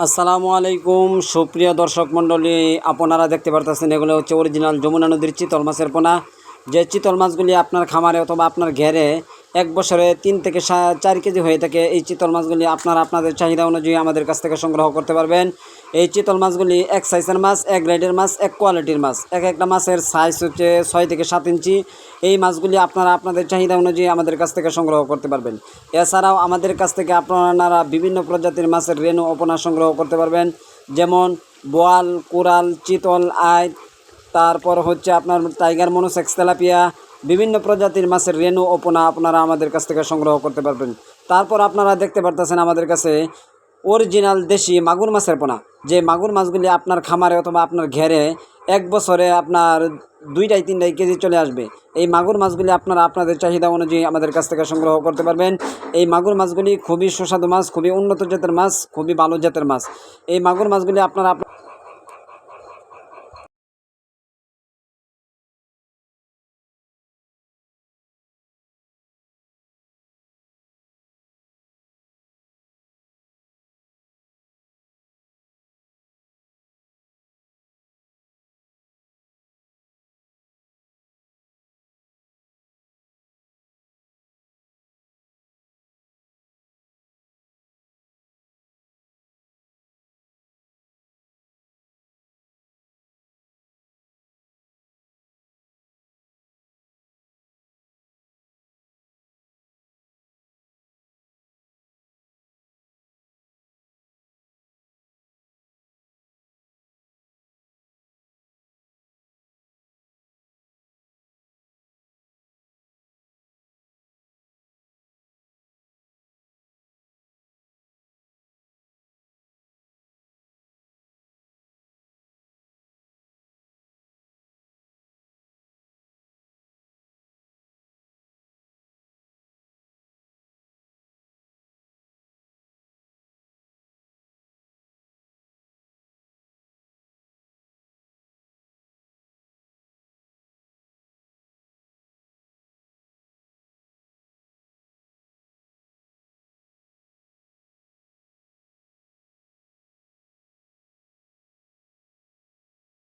আসসালামু আলাইকুম সুপ্রিয় দর্শক মণ্ডলী, আপনারা দেখতে পারতেছেন এগুলো হচ্ছে অরিজিনাল যমুনা নদীর চিতল মাছের পোনা। যে চিতল মাছগুলি আপনার খামারে অথবা আপনার ঘেরে এক বছরে 3 থেকে 4 কেজি হয়ে থাকে। এই চিতল মাছগুলি আপনারা আপনাদের চাহিদা অনুযায়ী আমাদের কাছ থেকে সংগ্রহ করতে পারবেন। এই চিতল মাছগুলি এক সাইজের মাছ, এক গ্রেডের মাছ, এক কোয়ালিটির মাছ। একটা মাছের সাইজ হচ্ছে 6 থেকে 7 ইঞ্চি। এই মাছগুলি আপনারা আপনাদের চাহিদা অনুযায়ী আমাদের কাছ থেকে সংগ্রহ করতে পারবেন। এছাড়াও আমাদের কাছ থেকে আপনারা বিভিন্ন প্রজাতির মাছের রেণু অপনা সংগ্রহ করতে পারবেন, যেমন বোয়াল, কোরাল, চিতল, আইট, তারপর হচ্ছে আপনার টাইগার মনোসেক্স, তেলাপিয়া, বিভিন্ন প্রজাতির মাছের রেণু অপনা আপনারা আমাদের কাছ থেকে সংগ্রহ করতে পারবেন। তারপর আপনারা দেখতে পারতেছেন আমাদের কাছে অরিজিনাল দেশি মাগুর মাছের পোনা। যে মাগুর মাছগুলি আপনার খামারে অথবা আপনার ঘেরে এক বছরে আপনার 2-3 কেজি চলে আসবে। এই মাগুর মাছগুলি আপনারা আপনাদের চাহিদা অনুযায়ী আমাদের কাছ থেকে সংগ্রহ করতে পারবেন। এই মাগুর মাছগুলি খুবই সুস্বাদু মাছ, খুবই উন্নত জাতের মাছ, খুবই ভালো জাতের মাছ। এই মাগুর মাছগুলি আপনারা